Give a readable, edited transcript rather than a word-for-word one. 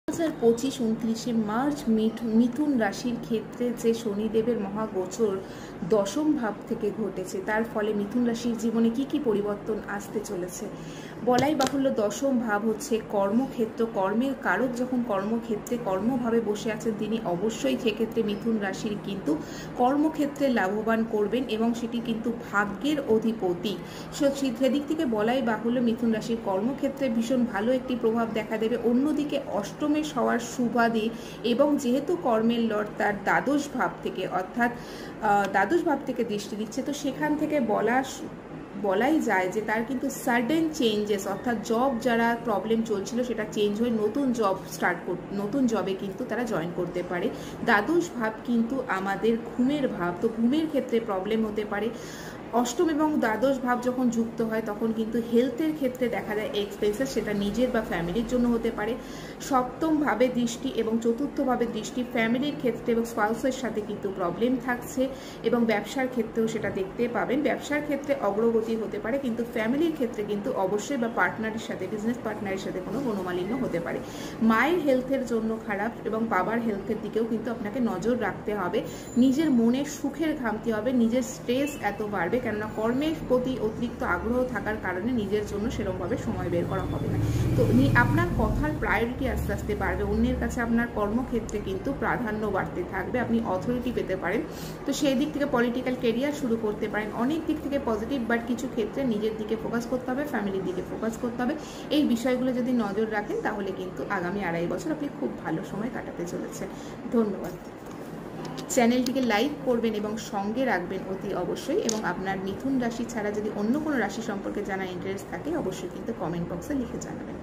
2025 29 March মিথুন রাশির ক্ষেত্রে যে শনিদেবের মহাগোচর দশম ভাব থেকে ঘটেছে, তার ফলে মিথুন রাশির জীবনে কি কি পরিবর্তন আসতে চলেছে। বলাই বাহুল্য দশম ভাব হচ্ছে কর্মক্ষেত্র, কর্মের কারক যখন কর্মক্ষেত্রে কর্মভাবে বসে আছেন তিনি অবশ্যই সেক্ষেত্রে মিথুন রাশির কিন্তু কর্মক্ষেত্রে লাভবান করবেন এবং সেটি কিন্তু ভাগ্যের অধিপতি। সেদিক থেকে বলাই বাহুল্য মিথুন রাশির কর্মক্ষেত্রে ভীষণ ভালো একটি প্রভাব দেখা দেবে। অন্যদিকে অষ্টমেশ হওয়ার সুবাদে এবং যেহেতু কর্মের লর্ড তার দ্বাদশ ভাব থেকে অর্থাৎ দ্বাদশ ভাব থেকে দৃষ্টি দিচ্ছে, তো সেখান থেকে বলাই যায় যে তার কিন্তু সাডেন চেঞ্জেস অর্থাৎ জব যারা প্রবলেম চলছিল সেটা চেঞ্জ হয়ে নতুন জবে কিন্তু তারা জয়েন করতে পারে। দ্বাদশ ভাব কিন্তু আমাদের ঘুমের ভাব, তো ঘুমের ক্ষেত্রে প্রবলেম হতে পারে। অষ্টম এবং দ্বাদশ ভাব যখন যুক্ত হয় তখন কিন্তু হেলথের ক্ষেত্রে দেখা যায় এক্সপেন্সেস, সেটা নিজের বা ফ্যামিলির জন্য হতে পারে। সপ্তম ভাবে দৃষ্টি এবং চতুর্থ ভাবে দৃষ্টি ফ্যামিলির ক্ষেত্রে এবং স্পাউসের সাথে কিন্তু প্রবলেম থাকছে এবং ব্যবসার ক্ষেত্রেও সেটা দেখতে পাবেন। ব্যবসার ক্ষেত্রে অগ্রগতি হতে পারে, কিন্তু ফ্যামিলির ক্ষেত্রে কিন্তু অবশ্যই বা পার্টনারের সাথে বিজনেস পার্টনারের সাথে কোনো মনোমালিন্য হতে পারে। মায়ের হেলথের জন্য খারাপ এবং বাবার হেলথের দিকেও কিন্তু আপনাকে নজর রাখতে হবে। নিজের মনের সুখের ঘামতে হবে, নিজের স্ট্রেস এত বাড়বে কেননা কর্মের প্রতি অতিরিক্ত আগ্রহ থাকার কারণে নিজের জন্য সেরকমভাবে সময় বের করা হবে না। তো আপনার কথার প্রায়োরিটি আস্তে আস্তে বাড়বে, অন্যের কাছে আপনার কর্মক্ষেত্রে কিন্তু প্রাধান্য বাড়তে থাকবে, আপনি অথরিটি পেতে পারেন। তো সেই দিক থেকে পলিটিক্যাল কেরিয়ার শুরু করতে পারেন। অনেক দিক থেকে পজিটিভ, বাট কিছু ক্ষেত্রে নিজের দিকে ফোকাস করতে হবে, ফ্যামিলির দিকে ফোকাস করতে হবে। এই বিষয়গুলো যদি নজর রাখেন তাহলে কিন্তু আগামী 2.5 বছর আপনি খুব ভালো সময় কাটাতে চলেছেন। ধন্যবাদ। চ্যানেলটিকে লাইক করবেন এবং সঙ্গে রাখবেন অতি অবশ্যই, এবং আপনার মিথুন রাশি ছাড়া যদি অন্য কোনো রাশি সম্পর্কে জানার ইন্টারেস্ট থাকে অবশ্যই কিন্তু কমেন্ট বক্সে লিখে জানাবেন।